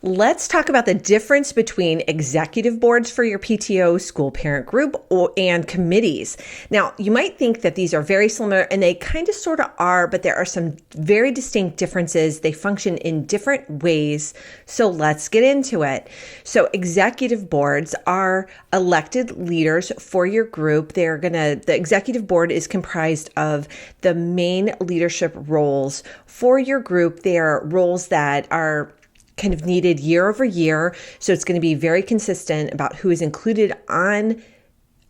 Let's talk about the difference between executive boards for your PTO, school parent group, and committees. Now, you might think that these are very similar, and they kind of sort of are, but there are some very distinct differences. They function in different ways. So let's get into it. So executive boards are elected leaders for your group. The executive board is comprised of the main leadership roles for your group. They are roles that are kind of needed year over year. So it's going to be very consistent about who is included on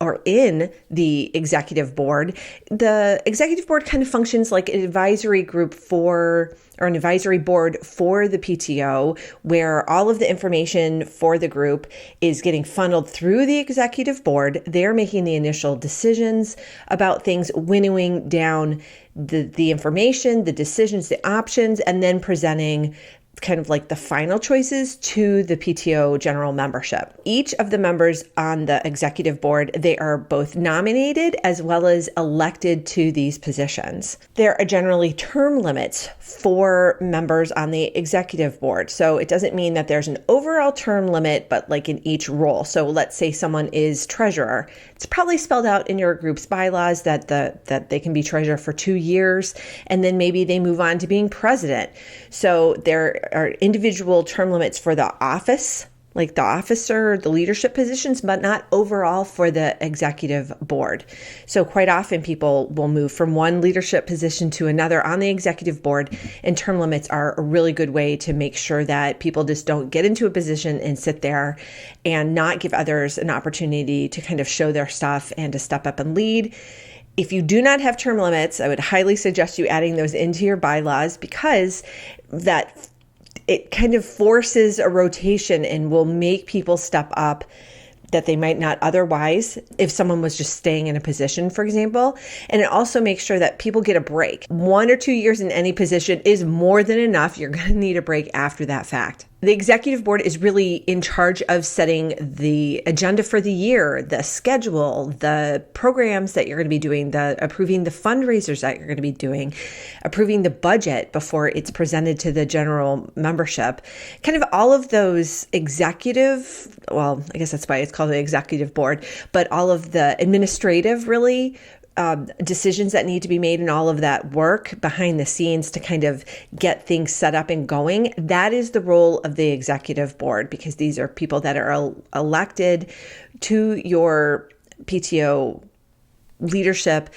or in the executive board. The executive board kind of functions like an advisory group or an advisory board for the PTO, where all of the information for the group is getting funneled through the executive board. They're making the initial decisions about things, winnowing down the information, the decisions, the options, and then presenting kind of like the final choices to the PTO general membership. Each of the members on the executive board, they are both nominated as well as elected to these positions. There are generally term limits for members on the executive board. So it doesn't mean that there's an overall term limit, but like in each role. So let's say someone is treasurer. It's probably spelled out in your group's bylaws that they can be treasurer for 2 years, and then maybe they move on to being president. So there are individual term limits for the office, like the officer, the leadership positions, but not overall for the executive board. So quite often people will move from one leadership position to another on the executive board, and term limits are a really good way to make sure that people just don't get into a position and sit there and not give others an opportunity to kind of show their stuff and to step up and lead. If you do not have term limits, I would highly suggest you adding those into your bylaws, because that it kind of forces a rotation and will make people step up that they might not otherwise if someone was just staying in a position, for example. And it also makes sure that people get a break. 1 or 2 years in any position is more than enough. You're going to need a break after that fact. The executive board is really in charge of setting the agenda for the year, the schedule, the programs that you're going to be doing, approving the fundraisers that you're going to be doing, approving the budget before it's presented to the general membership. Kind of all of those I guess that's why it's called the executive board, but all of the administrative really decisions that need to be made and all of that work behind the scenes to kind of get things set up and going. That is the role of the executive board, because these are people that are elected to your PTO leadership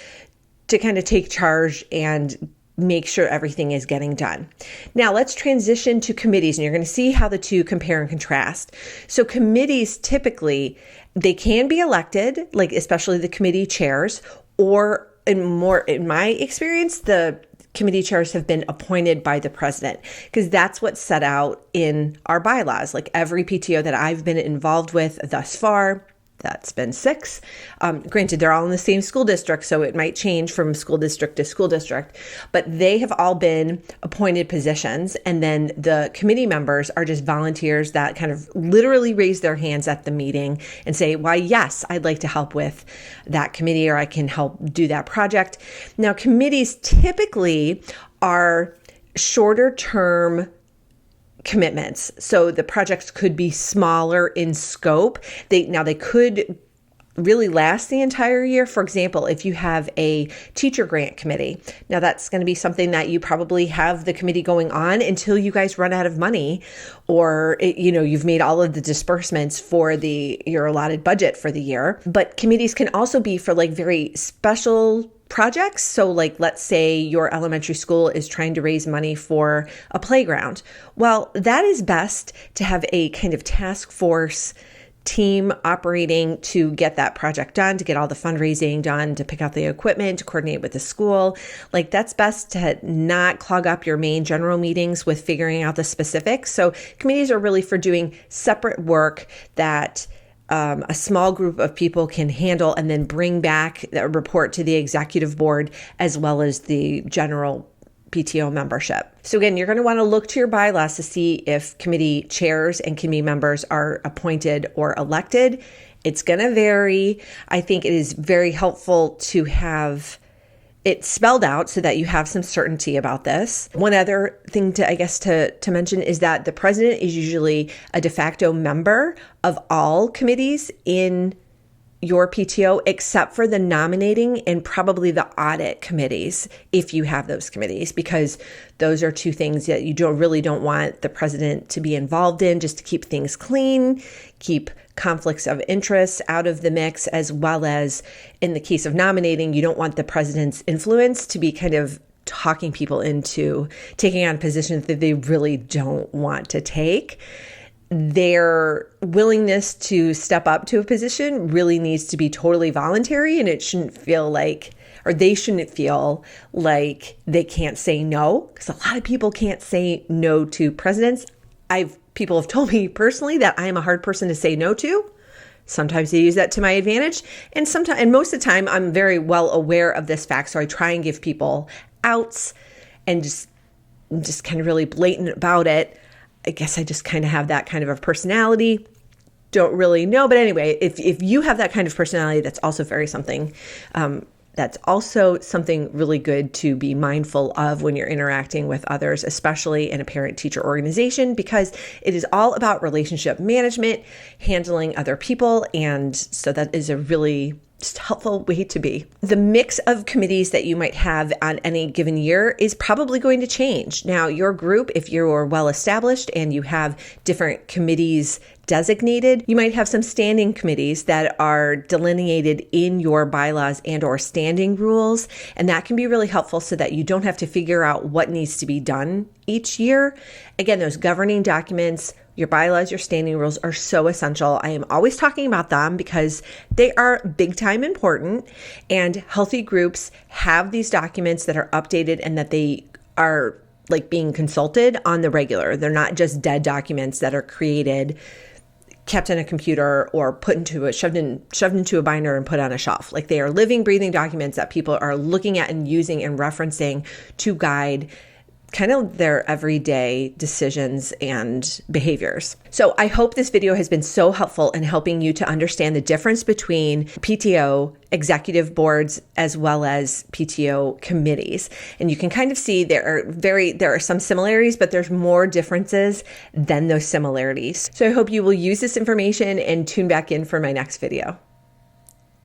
to kind of take charge and make sure everything is getting done. Now let's transition to committees, and you're going to see how the two compare and contrast. So committees, typically, they can be elected, like especially the committee chairs, or in my experience, the committee chairs have been appointed by the president, because that's what's set out in our bylaws. Like every PTO that I've been involved with thus far, that's been 6. Granted, they're all in the same school district, so it might change from school district to school district, but they have all been appointed positions. And then the committee members are just volunteers that kind of literally raise their hands at the meeting and say, why, yes, I'd like to help with that committee, or I can help do that project. Now, committees typically are shorter term commitments. So the projects could be smaller in scope. They could really last the entire year. For example, if you have a teacher grant committee, now that's going to be something that you probably have the committee going on until you guys run out of money, or you've made all of the disbursements for your allotted budget for the year. But committees can also be for like very special projects. So like, let's say your elementary school is trying to raise money for a playground. Well, that is best to have a kind of task force team operating to get that project done, to get all the fundraising done, to pick out the equipment, to coordinate with the school. Like that's best to not clog up your main general meetings with figuring out the specifics. So committees are really for doing separate work that a small group of people can handle, and then bring back a report to the executive board as well as the general PTO membership. So again, you're going to want to look to your bylaws to see if committee chairs and committee members are appointed or elected. It's going to vary. I think it is very helpful to have it's spelled out so that you have some certainty about this. One other thing to mention is that the president is usually a de facto member of all committees in your PTO, except for the nominating and probably the audit committees, if you have those committees, because those are two things that you don't want the president to be involved in, just to keep things clean, keep conflicts of interest out of the mix, as well as in the case of nominating, you don't want the president's influence to be kind of talking people into taking on positions that they really don't want to take. Their willingness to step up to a position really needs to be totally voluntary, and it shouldn't feel like, or they shouldn't feel like they can't say no, because a lot of people can't say no to presidents. People have told me personally that I am a hard person to say no to. Sometimes they use that to my advantage, and most of the time I'm very well aware of this fact, so I try and give people outs and just kind of really blatant about it. I guess I just kind of have that kind of a personality. Don't really know. But anyway, if you have that kind of personality, that's also something really good to be mindful of when you're interacting with others, especially in a parent-teacher organization, because it is all about relationship management, handling other people. And so that is a really just helpful way to be. The mix of committees that you might have on any given year is probably going to change. Now, your group, if you're well established and you have different committees designated, you might have some standing committees that are delineated in your bylaws and or standing rules. And that can be really helpful so that you don't have to figure out what needs to be done each year. Again, those governing documents, your bylaws, your standing rules are so essential. I am always talking about them because they are big time important, and healthy groups have these documents that are updated and that they are like being consulted on the regular. They're not just dead documents that are created, kept in a computer, or shoved into a binder and put on a shelf. Like, they are living, breathing documents that people are looking at and using and referencing to guide kind of their everyday decisions and behaviors. So I hope this video has been so helpful in helping you to understand the difference between PTO, executive boards, as well as PTO committees. And you can kind of see there are some similarities, but there's more differences than those similarities. So I hope you will use this information and tune back in for my next video.